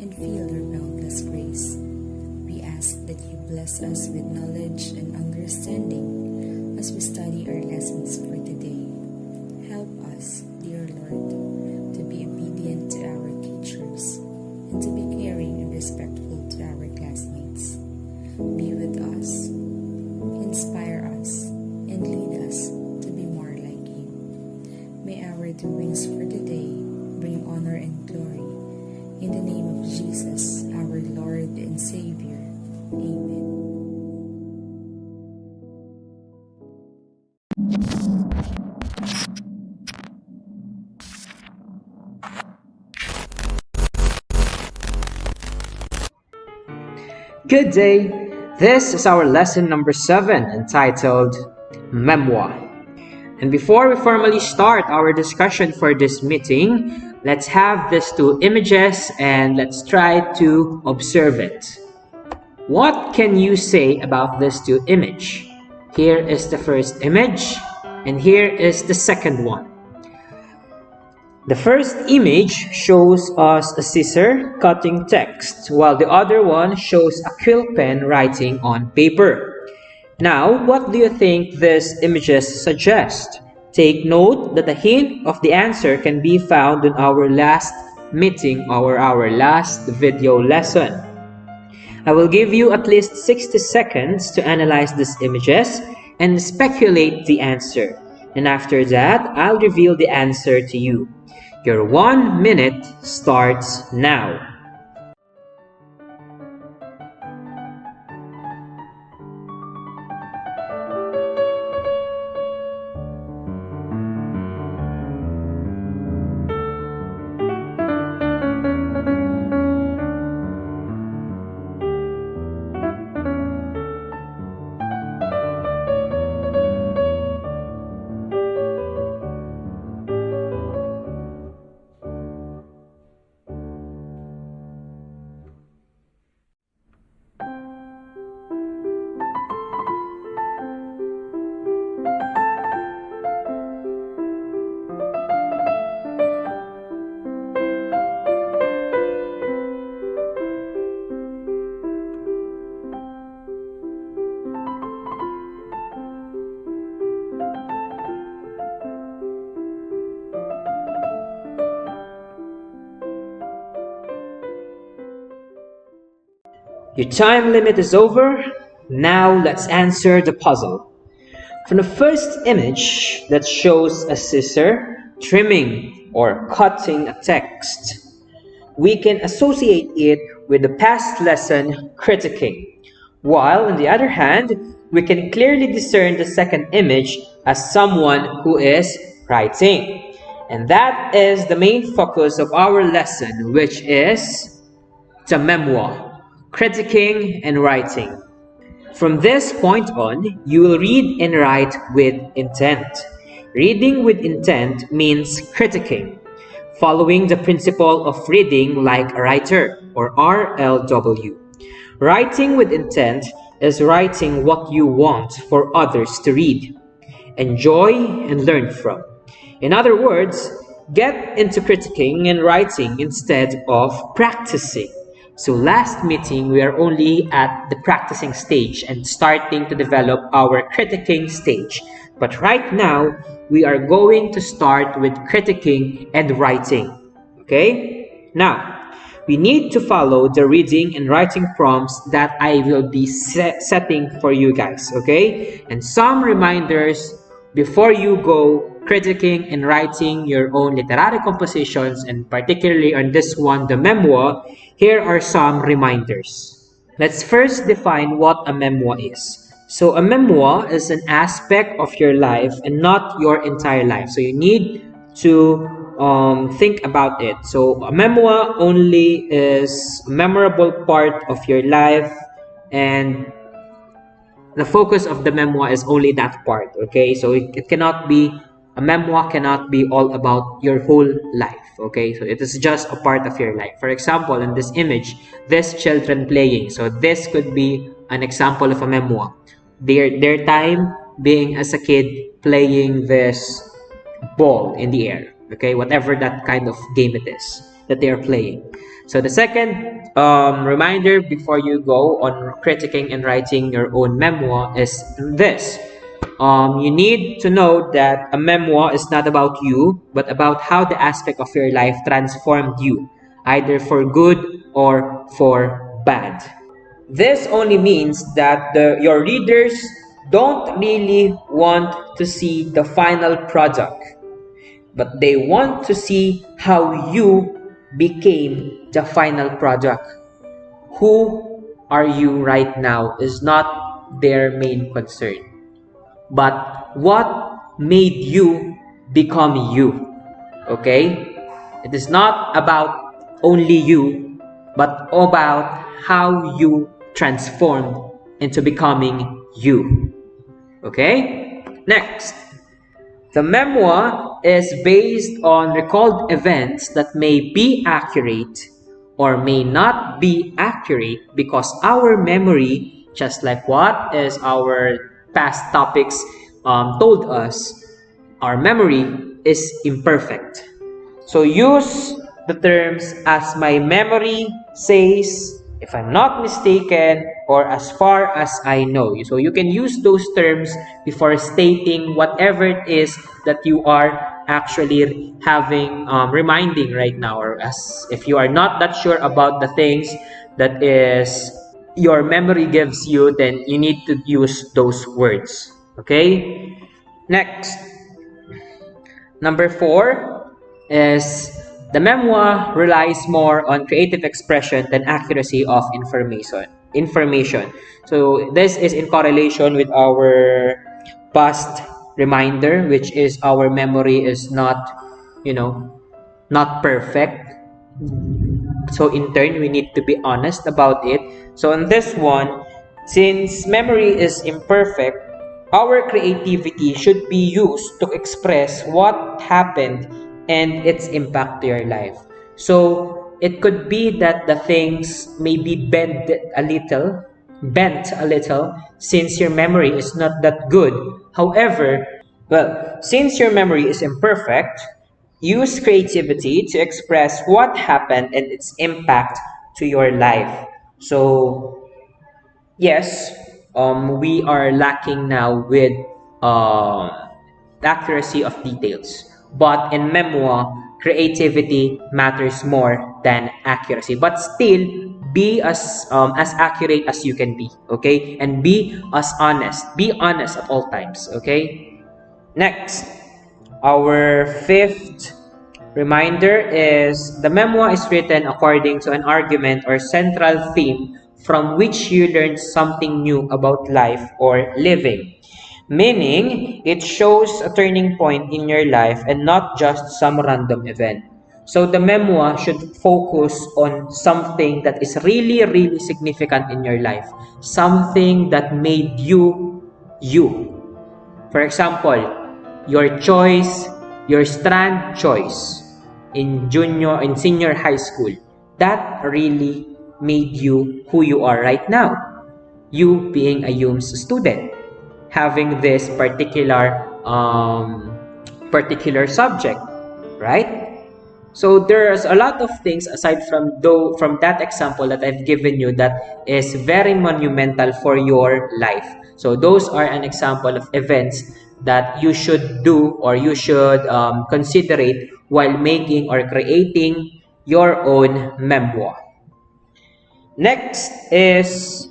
and feel your boundless grace. We ask that you bless us with knowledge and understanding as we study our lessons for today. Help us, dear Lord, to be obedient to our teachers and to be caring and respectful to our classmates. Be with us, inspire us, and lead us to be more like you. May our doings for today bring honor and glory. In the name of Jesus, our Lord and Savior. Amen. Good day! This is our lesson number 7 entitled Memoir. And before we formally start our discussion for this meeting, let's have these 2 images and let's try to observe it. What can you say about these 2 images? Here is the first image and here is the second one. The first image shows us a scissor cutting text, while the other one shows a quill pen writing on paper. Now, what do you think these images suggest? Take note that a hint of the answer can be found in our last meeting or our last video lesson. I will give you at least 60 seconds to analyze these images and speculate the answer. And after that, I'll reveal the answer to you. Your 1 minute starts now. Your time limit is over. Now let's answer the puzzle. From the first image that shows a scissor trimming or cutting a text, we can associate it with the past lesson critiquing, while on the other hand, we can clearly discern the second image as someone who is writing. And that is the main focus of our lesson, which is the memoir. Critiquing and writing. From this point on, you will read and write with intent. Reading with intent means critiquing, following the principle of reading like a writer or RLW. Writing with intent is writing what you want for others to read, enjoy, and learn from. In other words, get into critiquing and writing instead of practicing. So last meeting, we are only at the practicing stage and starting to develop our critiquing stage. But right now, we are going to start with critiquing and writing. Okay? Now, we need to follow the reading and writing prompts that I will be setting for you guys. Okay? And some reminders before you go critiquing and writing your own literary compositions, and particularly on this one, the memoir. Here are some reminders. Let's first define what a memoir is. So a memoir is an aspect of your life and not your entire life. So you need to think about it. So a memoir only is a memorable part of your life, and the focus of the memoir is only that part. Okay, so it cannot be, a memoir cannot be all about your whole life. Okay, so it is just a part of your life. For example, in this image, this children playing. So this could be an example of a memoir. Their time being as a kid playing this ball in the air. Okay, whatever that kind of game it is that they are playing. So the second reminder before you go on critiquing and writing your own memoir is this. You need to know that a memoir is not about you, but about how the aspect of your life transformed you, either for good or for bad. This only means that your readers don't really want to see the final product, but they want to see how you became the final product. Who are you right now is not their main concern, but what made you become you. Okay? It is not about only you, but about how you transformed into becoming you. Okay? Next. The memoir is based on recalled events that may be accurate or may not be accurate because our memory, just like what is our past topics told us, our memory is imperfect. So use the terms as my memory says, if I'm not mistaken, or as far as I know. So you can use those terms before stating whatever it is that you are actually having reminding right now, or as if you are not that sure about the things that is your memory gives you, then you need to use those words. Okay? Next. Number 4 is the memoir relies more on creative expression than accuracy of information. So this is in correlation with our past reminder, which is our memory is not, not perfect. So in turn, we need to be honest about it. So in this one, since memory is imperfect, our creativity should be used to express what happened and its impact to your life. So it could be that the things may be bent a little, since your memory is not that good. However, since your memory is imperfect, use creativity to express what happened and its impact to your life. So, yes, we are lacking now with accuracy of details. But in memoir, creativity matters more than accuracy. But still, be as accurate as you can be, okay? And be as honest. Be honest at all times, okay? Next, our fifth reminder is the memoir is written according to an argument or central theme from which you learn something new about life or living. Meaning, it shows a turning point in your life and not just some random event. So the memoir should focus on something that is really, really significant in your life. Something that made you, you. For example, your choice, your strand choice in senior high school, that really made you who you are right now. You being a UMS student, having this particular subject, right? So there's a lot of things aside from that example that I've given you that is very monumental for your life. So those are an example of events that you should do or you should consider it while making or creating your own memoir. Next is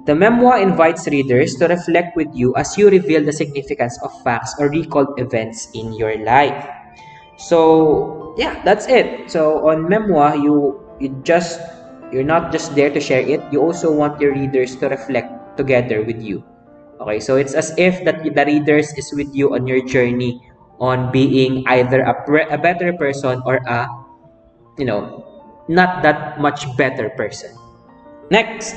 the memoir invites readers to reflect with you as you reveal the significance of facts or recalled events in your life. So yeah, that's it. So on memoir, you're not just there to share it. You also want your readers to reflect together with you. Okay, so it's as if that the readers is with you on your journey on being either a better person or a not that much better person. Next,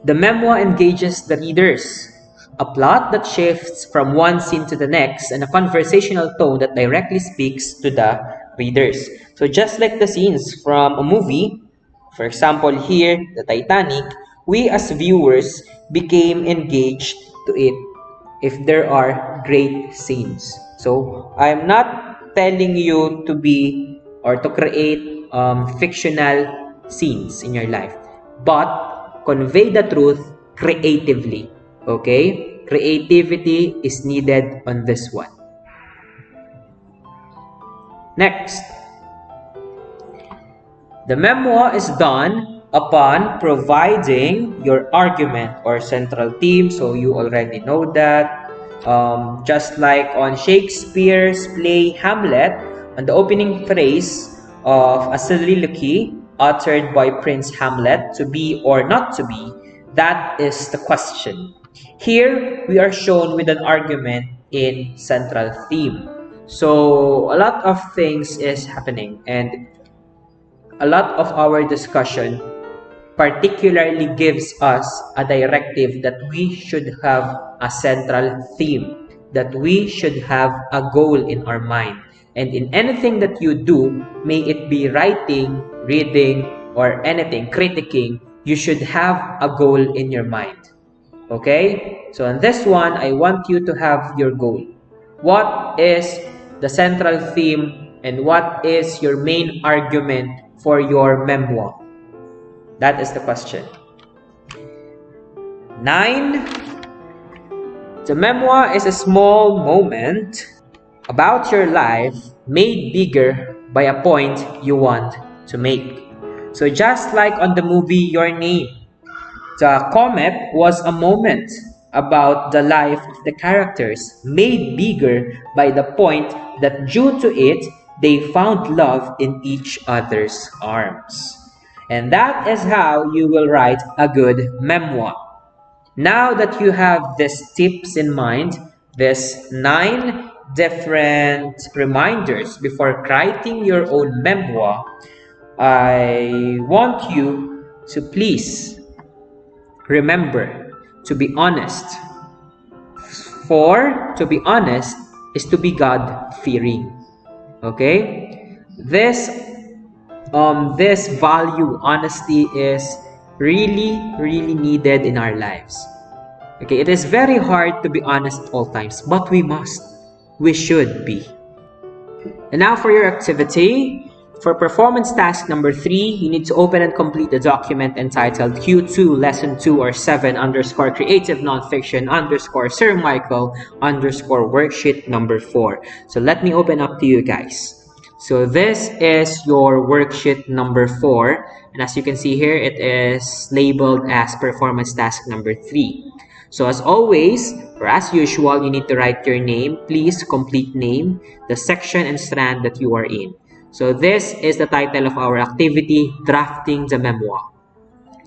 the memoir engages the readers. A plot that shifts from one scene to the next and a conversational tone that directly speaks to the readers. So just like the scenes from a movie, for example here, the Titanic, we as viewers became engaged to it if there are great scenes. So I'm not telling you to be or to create fictional scenes in your life, but convey the truth creatively. Okay? Creativity is needed on this one. Next, the memoir is done upon providing your argument or central theme, so you already know that. Just like on Shakespeare's play Hamlet, on the opening phrase of a soliloquy uttered by Prince Hamlet, to be or not to be, that is the question. Here, we are shown with an argument in central theme. So, a lot of things is happening, and a lot of our discussion particularly gives us a directive that we should have a central theme, that we should have a goal in our mind. And in anything that you do, may it be writing, reading, or anything, critiquing, you should have a goal in your mind. Okay? So on this one, I want you to have your goal. What is the central theme and what is your main argument for your memoir? That is the question. 9. The memoir is a small moment about your life made bigger by a point you want to make. So just like on the movie Your Name, the comet was a moment about the life of the characters made bigger by the point that due to it, they found love in each other's arms. And that is how you will write a good memoir. Now that you have these tips in mind, these 9 different reminders before writing your own memoir, I want you to please remember to be honest. For to be honest is to be God-fearing. Okay? This value, honesty, is really needed in our lives. Okay, it is very hard to be honest at all times, but we should be. And now for your activity. For performance task number 3, you need to open and complete the document entitled Q2 Lesson 2 or 7 _ creative nonfiction _ Sir Michael _ worksheet number 4. So let me open up to you guys. So this is your worksheet number 4, and as you can see here, it is labeled as performance task number 3. So as always, or as usual, you need to write your name, please complete name, the section and strand that you are in. So this is the title of our activity, Drafting the Memoir.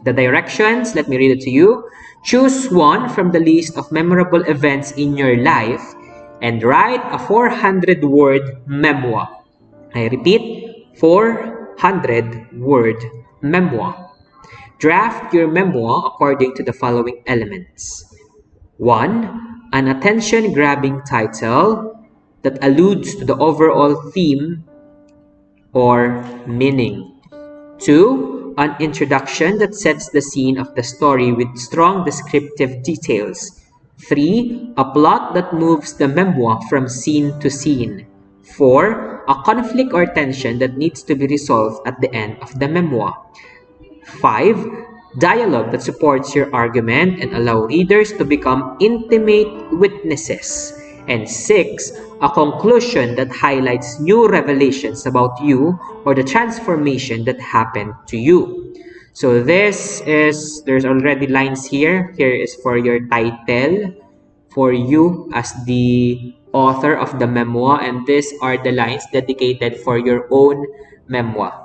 The directions, let me read it to you. Choose one from the list of memorable events in your life and write a 400-word memoir. I repeat, 400-word memoir. Draft your memoir according to the following elements. 1. An attention-grabbing title that alludes to the overall theme or meaning. 2. An introduction that sets the scene of the story with strong descriptive details. 3. A plot that moves the memoir from scene to scene. 4. A conflict or tension that needs to be resolved at the end of the memoir. 5. Dialogue that supports your argument and allow readers to become intimate witnesses. And 6. A conclusion that highlights new revelations about you or the transformation that happened to you. So there's already lines here. Here is for your title, for you as the author of the memoir, and these are the lines dedicated for your own memoir.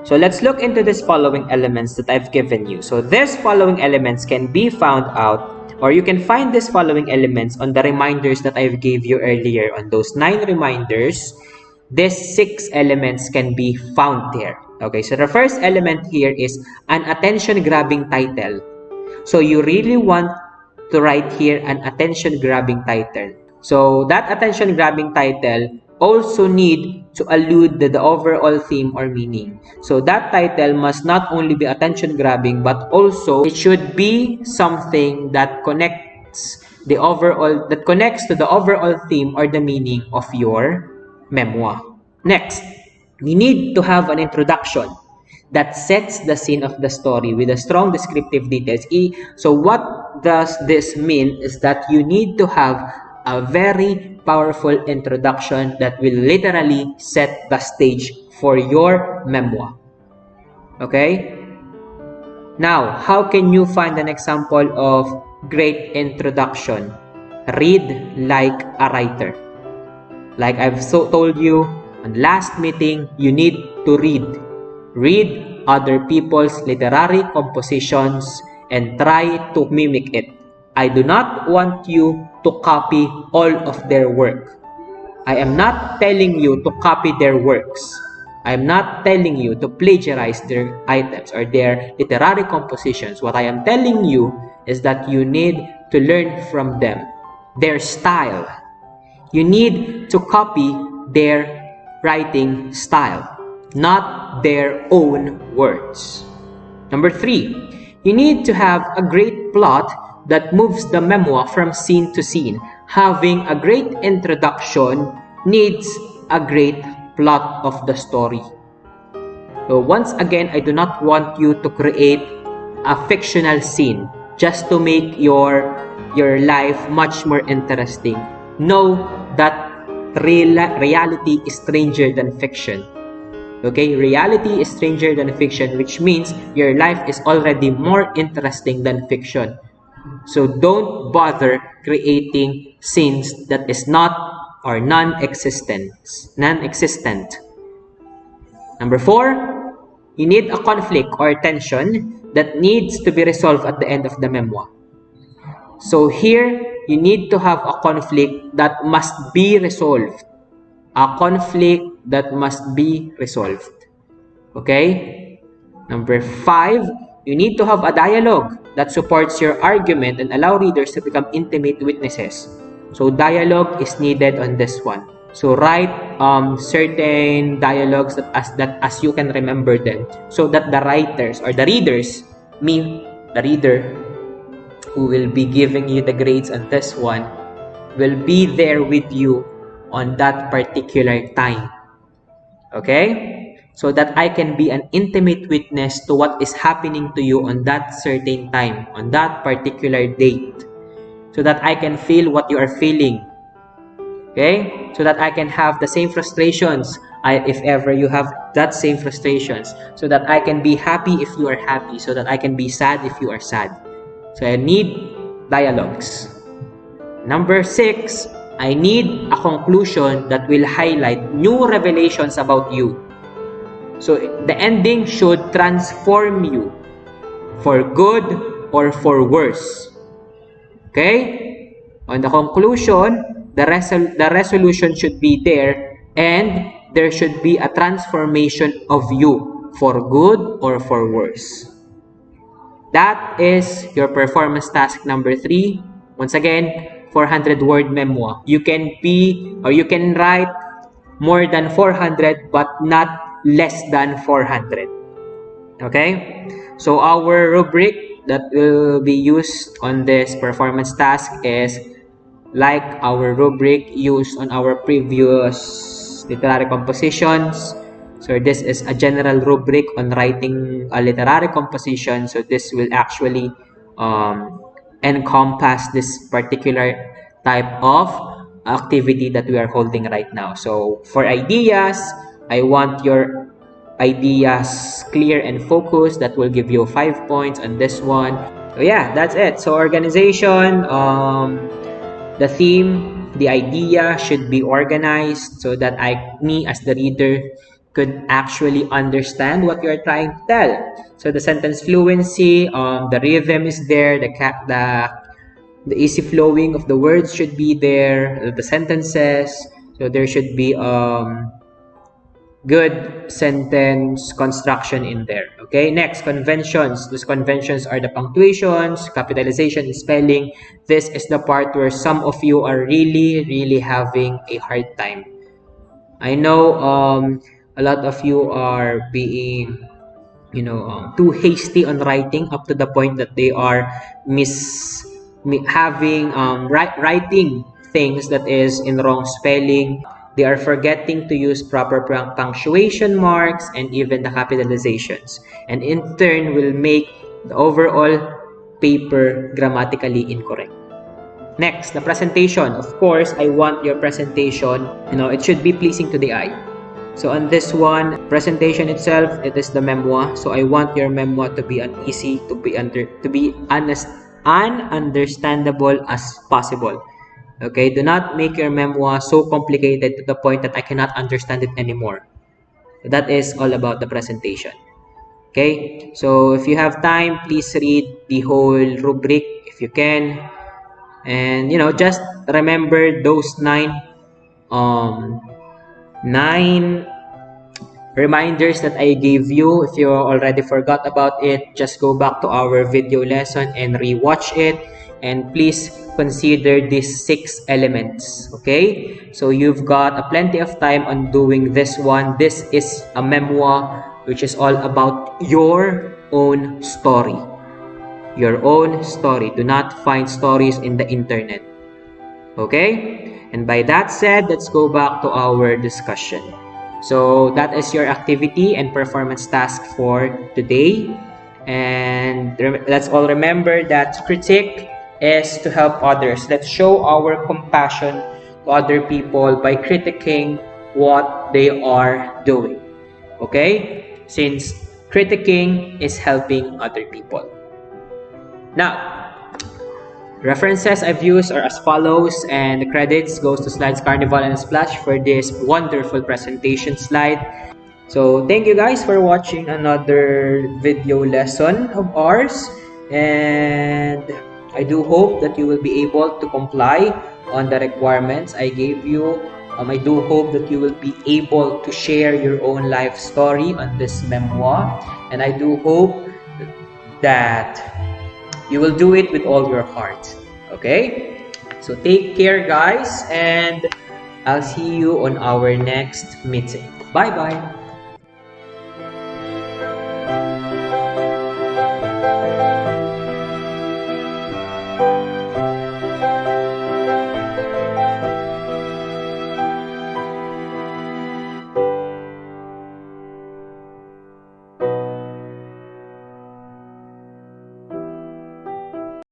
So let's look into these following elements that I've given you. So these following elements can be found out, or you can find these following elements on the reminders that I've gave you earlier. On those 9 reminders, these 6 elements can be found there. Okay, so the first element here is an attention-grabbing title. So you really want to write here an attention-grabbing title. So that attention-grabbing title also need to allude to the overall theme or meaning. So that title must not only be attention-grabbing, but also it should be something that connects to the overall theme or the meaning of your memoir. Next, we need to have an introduction that sets the scene of the story with a strong descriptive details. So what does this mean is that you need to have a very powerful introduction that will literally set the stage for your memoir. Okay? Now, how can you find an example of great introduction? Read like a writer. Like I've told you on last meeting, you need to read. Read other people's literary compositions and try to mimic it. I do not want you to copy all of their work. I am not telling you to copy their works. I am not telling you to plagiarize their items or their literary compositions. What I am telling you is that you need to learn from them, their style. You need to copy their writing style, not their own words. Number 3, you need to have a great plot that moves the memoir from scene to scene. Having a great introduction needs a great plot of the story. So once again, I do not want you to create a fictional scene just to make your life much more interesting. Know that reality is stranger than fiction. Okay, reality is stranger than fiction, which means your life is already more interesting than fiction. So don't bother creating scenes that is not or non-existent. Number 4, you need a conflict or tension that needs to be resolved at the end of the memoir. So here, you need to have a conflict that must be resolved. A conflict that must be resolved. Okay? Number 5, you need to have a dialogue that supports your argument and allow readers to become intimate witnesses. So dialogue is needed on this one. So write certain dialogues that as you can remember them, so that the writers or the readers, the reader who will be giving you the grades on this one, will be there with you on that particular time. Okay? So that I can be an intimate witness to what is happening to you on that certain time, on that particular date. So that I can feel what you are feeling. Okay? So that I can have the same frustrations if ever you have that same frustrations. So that I can be happy if you are happy. So that I can be sad if you are sad. So I need dialogues. Number 6, I need a conclusion that will highlight new revelations about you. So the ending should transform you for good or for worse. Okay? On the conclusion, the resolution should be there, and there should be a transformation of you for good or for worse. That is your performance task number 3. Once again, 400-word memoir. You can write more than 400 but not less than 400. Okay? So our rubric that will be used on this performance task is like our rubric used on our previous literary compositions. So this is a general rubric on writing a literary composition. So this will actually encompass this particular type of activity that we are holding right now. So for ideas, I want your ideas clear and focused. That will give you 5 points on this one. So yeah, that's it. So organization, the theme, the idea should be organized so that me as the reader could actually understand what you're trying to tell. So the sentence fluency, the rhythm is there, the easy flowing of the words should be there, the sentences. So there should be good sentence construction in there. Okay, next, conventions. Those conventions are the punctuations, capitalization, and spelling. This is the part where some of you are really having a hard time. I know a lot of you are being too hasty on writing up to the point that they are having writing things that is in wrong spelling. They are forgetting to use proper punctuation marks and even the capitalizations, and in turn will make the overall paper grammatically incorrect. Next, the presentation. Of course, I want your presentation, it should be pleasing to the eye. So on this one, presentation itself, it is the memoir. So I want your memoir to be easy, to be ununderstandable as possible. Okay, do not make your memoir so complicated to the point that I cannot understand it anymore. That is all about the presentation. Okay, so if you have time, please read the whole rubric if you can, and just remember those nine reminders that I gave you. If you already forgot about it, just go back to our video lesson and rewatch it, and please consider these 6 elements. Okay, so you've got plenty of time on doing this one. This is a memoir which is all about your own story. Your own story. Do not find stories in the internet. Okay, and by that said, let's go back to our discussion. So that is your activity and performance task for today. And let's all remember that critique is to help others. Let's show our compassion to other people by critiquing what they are doing. Okay? Since critiquing is helping other people. Now, references I've used are as follows, and the credits goes to Slides Carnival and Splash for this wonderful presentation slide. So thank you guys for watching another video lesson of ours, and I do hope that you will be able to comply on the requirements I gave you. I do hope that you will be able to share your own life story on this memoir, and I do hope that you will do it with all your heart. Okay? So take care, guys, and I'll see you on our next meeting. Bye-bye.